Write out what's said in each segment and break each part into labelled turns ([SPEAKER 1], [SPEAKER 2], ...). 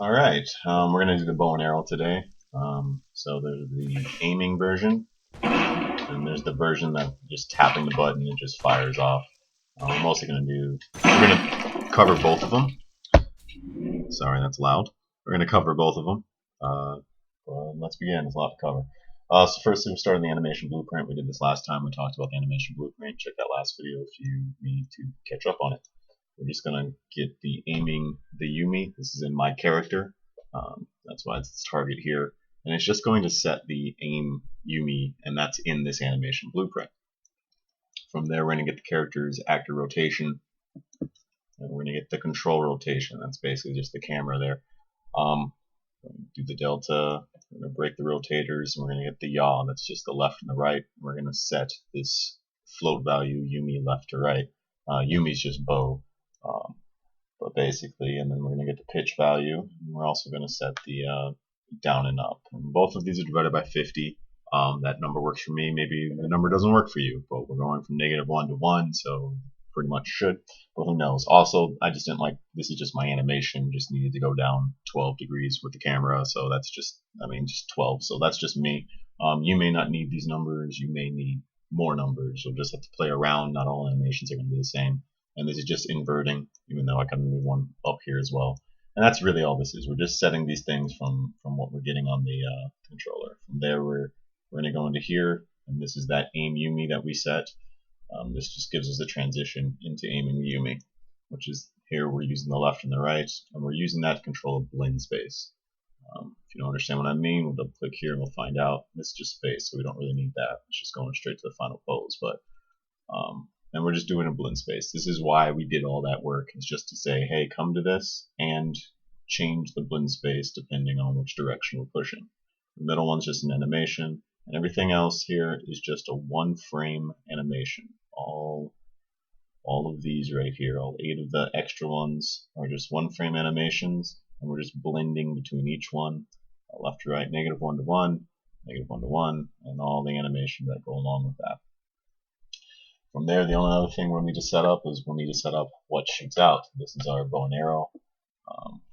[SPEAKER 1] Alright, we're going to do the bow and arrow today. So there's the aiming version, and there's the version that just tapping the button it just fires off. I'm also going to we're going to cover both of them. Sorry, that's loud. We're going to cover both of them. Well, let's begin, there's a lot to cover. So first we'll start on the animation blueprint. We did this last time, we talked about the animation blueprint. Check that last video if you need to catch up on it. We're just gonna get the aiming the Yumi. This is in my character. That's why it's target here. And it's just going to set the aim Yumi, and that's in this animation blueprint. From there, we're going to get the character's actor rotation, and we're going to get the control rotation. That's basically just the camera there. Do the delta, we're going to break the rotators, and we're going to get the yaw. That's just the left and the right. We're going to set this float value Yumi left to right. Yumi's just bow. But basically, and then we're going to get the pitch value. And we're also going to set the down and up. And both of these are divided by 50. That number works for me. Maybe the number doesn't work for you, but we're going from -1 to 1, so pretty much should. But who knows? Also, I just didn't like, this is just my animation, just needed to go down 12 degrees with the camera, so that's just, just 12. So that's just me. You may not need these numbers. You may need more numbers. You'll just have to play around. Not all animations are going to be the same. And this is just inverting, even though I can move one up here as well. And that's really all this is. We're just setting these things from what we're getting on the controller. From there, we're going to go into here, and this is that aim Yumi that we set. This just gives us the transition into aiming the Yumi, which is here we're using the left and the right, and we're using that to control a blend space. If you don't understand what I mean, we'll double click here and we'll find out. This is just space, so we don't really need that. It's just going straight to the final pose. But and we're just doing a blend space. This is why we did all that work. It's just to say, hey, come to this and change the blend space depending on which direction we're pushing. The middle one's just an animation, and everything else here is just a one frame animation. All of these right here, all 8 of the extra ones are just one frame animations, and we're just blending between each one, left to right, -1 to 1, -1 to 1, and all the animations that go along with that. From there, the only other thing we'll need to set up is we'll need to set up what shoots out. This is our bow and arrow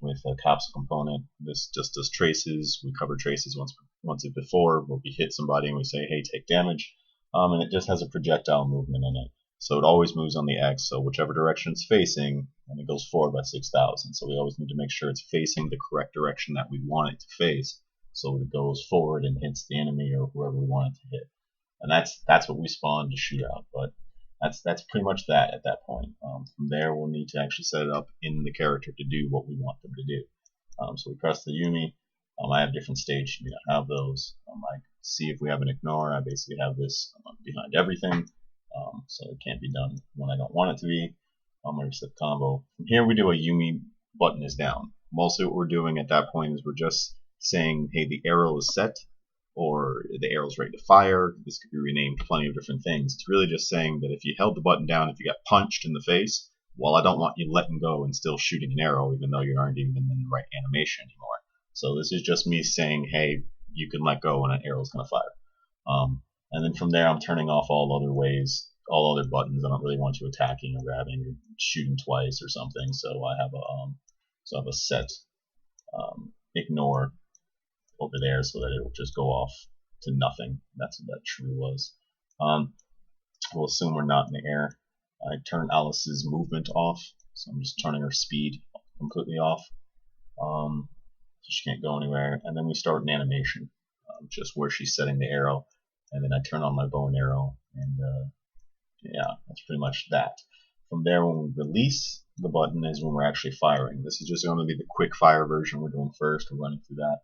[SPEAKER 1] with a capsule component. This just does traces. We covered traces once before, where we hit somebody and we say, hey, take damage. And it just has a projectile movement in it. So it always moves on the X, so whichever direction it's facing, and it goes forward by 6,000. So we always need to make sure it's facing the correct direction that we want it to face, so it goes forward and hits the enemy or whoever we want it to hit. And that's what we spawned to shoot out. But that's pretty much that at that point. From there, we'll need to actually set it up in the character to do what we want them to do. So we press the Yumi. I have different stages. We don't have those. I see if we have an ignore. I basically have this behind everything, so it can't be done when I don't want it to be. I'm going to set combo. From here, we do a Yumi button is down. Mostly what we're doing at that point is we're just saying, hey, the arrow is set, or the arrow's ready to fire. This could be renamed plenty of different things. It's really just saying that if you held the button down, if you got punched in the face, well, I don't want you letting go and still shooting an arrow, even though you aren't even in the right animation anymore. So this is just me saying, hey, you can let go and an arrow's going to fire. And then from there, I'm turning off all other ways, all other buttons. I don't really want you attacking or grabbing or shooting twice or something. So I have a set ignore over there so that it will just go off to nothing. That's what that true was. We'll assume we're not in the air. I turn Alice's movement off, so I'm just turning her speed completely off. So she can't go anywhere. And then we start an animation, just where she's setting the arrow, and then I turn on my bow and arrow, and yeah, that's pretty much that. From there, when we release the button is when we're actually firing. This is just going to be the quick fire version we're doing first. We're running through that.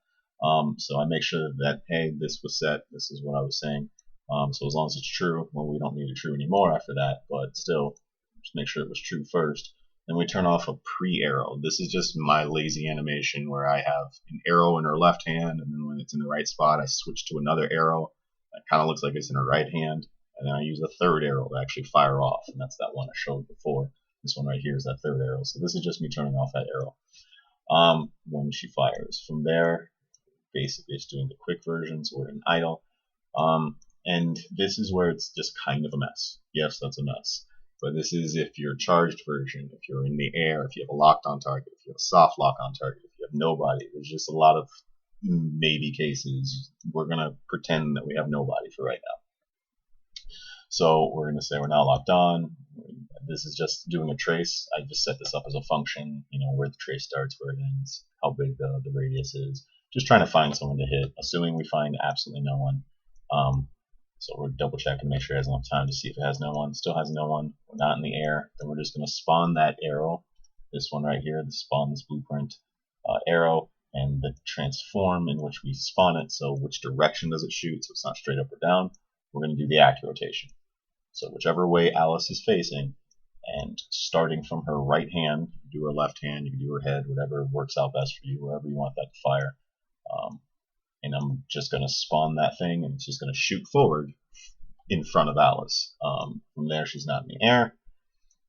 [SPEAKER 1] So I make sure that, hey, this was set, this is what I was saying. So as long as it's true, well, we don't need it true anymore after that, but still, just make sure it was true first. Then we turn off a pre-arrow. This is just my lazy animation where I have an arrow in her left hand, and then when it's in the right spot, I switch to another arrow that kind of looks like it's in her right hand, and then I use a third arrow to actually fire off, and that's that one I showed before. This one right here is that third arrow. So this is just me turning off that arrow when she fires. From there, basically it's doing the quick version, so we're in idle. And this is where it's just kind of a mess. Yes, that's a mess. But this is if you're charged version, if you're in the air, if you have a locked on target, if you have a soft lock on target, if you have nobody. There's just a lot of maybe cases. We're going to pretend that we have nobody for right now. So we're going to say we're not locked on. This is just doing a trace. I just set this up as a function, where the trace starts, where it ends, how big the radius is. Just trying to find someone to hit, assuming we find absolutely no one. So we're double checking to make sure it has enough time to see if it has no one. Still has no one. We're not in the air. Then we're just going to spawn that arrow. This one right here, the spawn this blueprint arrow, and the transform in which we spawn it. So which direction does it shoot? So it's not straight up or down. We're going to do the active rotation. So whichever way Alice is facing, and starting from her right hand, you can do her left hand, you can do her head, whatever works out best for you, wherever you want that to fire. And I'm just going to spawn that thing, and it's just going to shoot forward in front of Alice. From there, she's not in the air,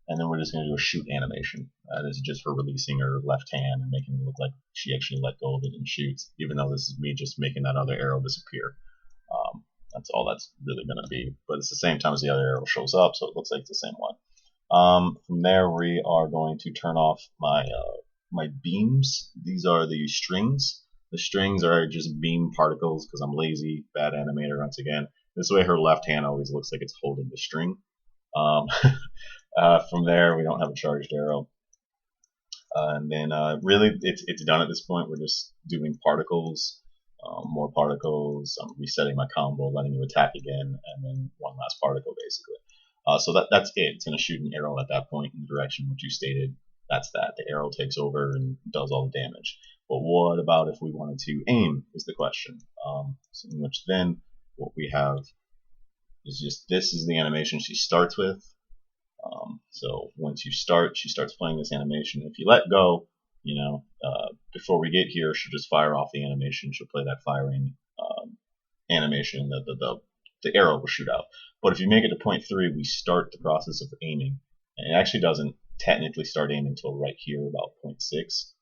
[SPEAKER 1] and then we're just going to do a shoot animation. That is just for releasing her left hand and making it look like she actually let go of it and shoots, even though this is me just making that other arrow disappear. That's all that's really going to be. But it's the same time as the other arrow shows up, so it looks like it's the same one. From there, we are going to turn off my my beams. These are the strings. The strings are just beam particles because I'm lazy, bad animator once again. This way her left hand always looks like it's holding the string. From there, we don't have a charged arrow. And then really, it's done at this point. We're just doing particles. More particles, I'm resetting my combo, letting you attack again, and then one last particle basically. So that's it. It's going to shoot an arrow at that point in the direction which you stated. That's that. The arrow takes over and does all the damage. But what about if we wanted to aim is the question. In which then what we have is just this is the animation she starts with. So once you start, she starts playing this animation. If you let go, before we get here, she'll just fire off the animation. She'll play that firing animation that the arrow will shoot out. But if you make it to point 3, we start the process of aiming. And it actually doesn't technically start aiming until right here, about point 6.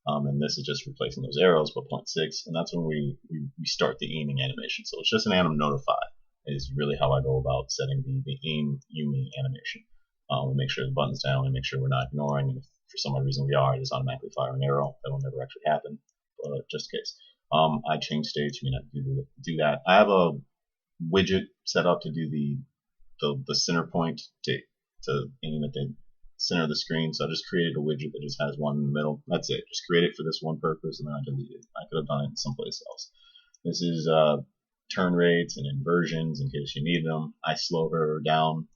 [SPEAKER 1] And this is just replacing those arrows, but point 6. And that's when we start the aiming animation. So it's just an anim notify is really how I go about setting the aim Yumi animation. We make sure the button's down, we make sure we're not ignoring, and if for some odd reason we are, just automatically fire an arrow. That will never actually happen, but just in case. I change stage, you may not do that. I have a widget set up to do the center point to aim at the center of the screen, so I just created a widget that just has one in the middle. That's it. Just create it for this one purpose, and then I delete it. I could have done it someplace else. This is turn rates and inversions in case you need them. I slow her down,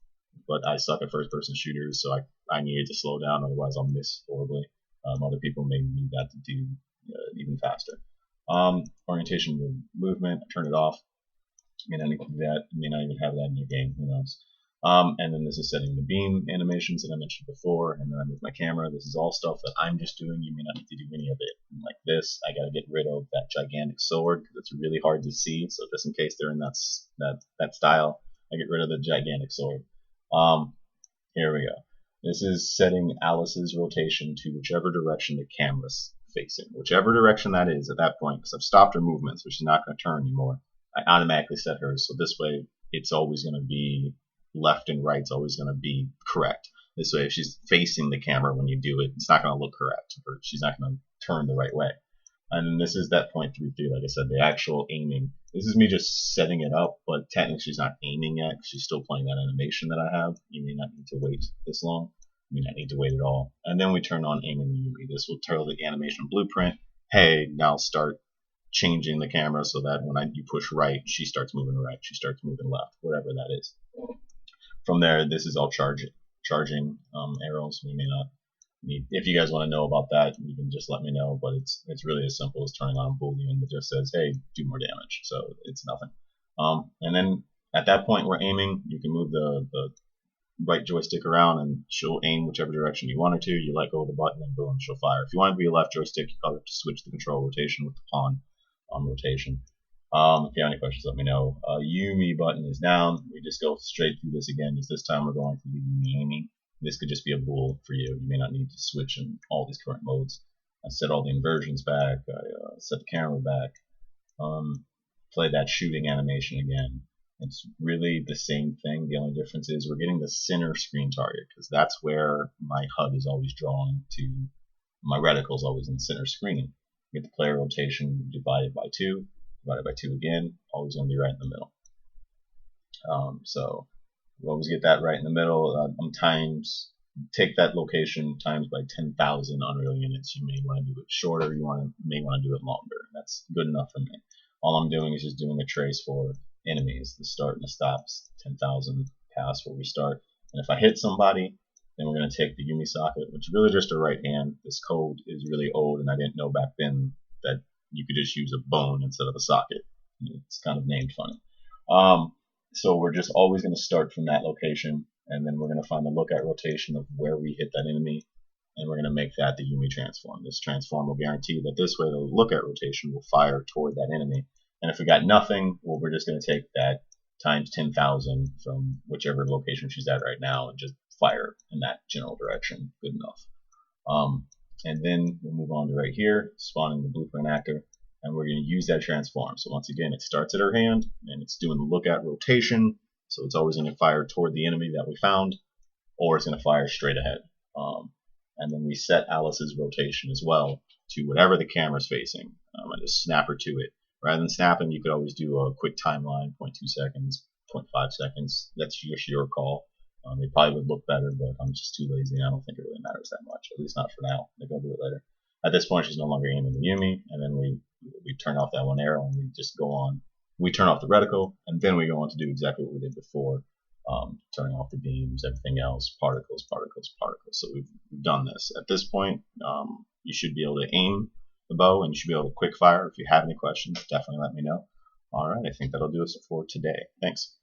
[SPEAKER 1] but I suck at first-person shooters, so I needed to slow down, otherwise I'll miss horribly. Other people may need that to do even faster. Orientation movement, I turn it off. You may not need to do that. You may not even have that in your game. Who knows? And then this is setting the beam animations that I mentioned before, and then I move my camera. This is all stuff that I'm just doing. You may not need to do any of it. And like this, I got to get rid of that gigantic sword because it's really hard to see. So just in case they're in that style, I get rid of the gigantic sword. Here we go. This is setting Alice's rotation to whichever direction the camera's facing. Whichever direction that is at that point, because I've stopped her movement, so she's not going to turn anymore. I automatically set hers, so this way it's always going to be left and right's always going to be correct. This way, if she's facing the camera when you do it, it's not going to look correct, or she's not going to turn the right way. And then this is that point 3-3, like I said, the actual aiming. This is me just setting it up, but technically she's not aiming yet. She's still playing that animation that I have. You may not need to wait this long. You may not need to wait at all. And then we turn on aiming Yumi. This will tell the animation blueprint, hey, now start changing the camera so that when you push right, she starts moving right, she starts moving left, whatever that is. From there, this is all charging arrows. We may not need. If you guys want to know about that, you can just let me know. But it's really as simple as turning on a boolean that just says, "Hey, do more damage." So it's nothing. And then at that point, we're aiming. You can move the right joystick around, and she'll aim whichever direction you want her to. You let go of the button, and boom, she'll fire. If you want to be a left joystick, you probably have to switch the control rotation with the pawn rotation. If you have any questions, let me know. Yumi button is down. We just go straight through this again. Just this time we're going through the Yumi aiming. This could just be a bool for you. You may not need to switch in all these current modes. I set all the inversions back. I set the camera back. Play that shooting animation again. It's really the same thing. The only difference is we're getting the center screen target because that's where my HUD is always drawing to. My reticle is always in the center screen. get the player rotation divided by 2, divided by 2 again, always going to be right in the middle. So we always get that right in the middle. Take that location times by 10,000 Unreal units. You may want to do it shorter, may want to do it longer. That's good enough for me. All I'm doing is just doing a trace for enemies, the start and the stops, 10,000 past where we start. And if I hit somebody, then we're going to take the Yumi socket, which is really just a right hand. This code is really old, and I didn't know back then that you could just use a bone instead of a socket. It's kind of named funny. So we're just always going to start from that location, and then we're going to find the lookout rotation of where we hit that enemy, and we're going to make that the Yumi transform. This transform will guarantee that this way the lookout rotation will fire toward that enemy. And if we got nothing, well, we're just going to take that times 10,000 from whichever location she's at right now and just fire in that general direction. Good enough. And then we'll move on to right here, spawning the blueprint actor, and we're going to use that transform. So once again, it starts at her hand, and it's doing the lookout rotation, so it's always going to fire toward the enemy that we found, or it's going to fire straight ahead. And then we set Alice's rotation as well to whatever the camera's facing. I just snap her to it. Rather than snapping, you could always do a quick timeline, 0.2 seconds, 0.5 seconds. That's just your call. It probably would look better, but I'm just too lazy. I don't think it really matters that much, at least not for now. Maybe I'll do it later. At this point, she's no longer aiming the Yumi, and then we turn off that one arrow, and we just go on. We turn off the reticle, and then we go on to do exactly what we did before, turning off the beams, everything else, particles, particles, particles. So we've done this. At this point, you should be able to aim the bow, and you should be able to quick fire. If you have any questions, definitely let me know. All right, I think that'll do us for today. Thanks.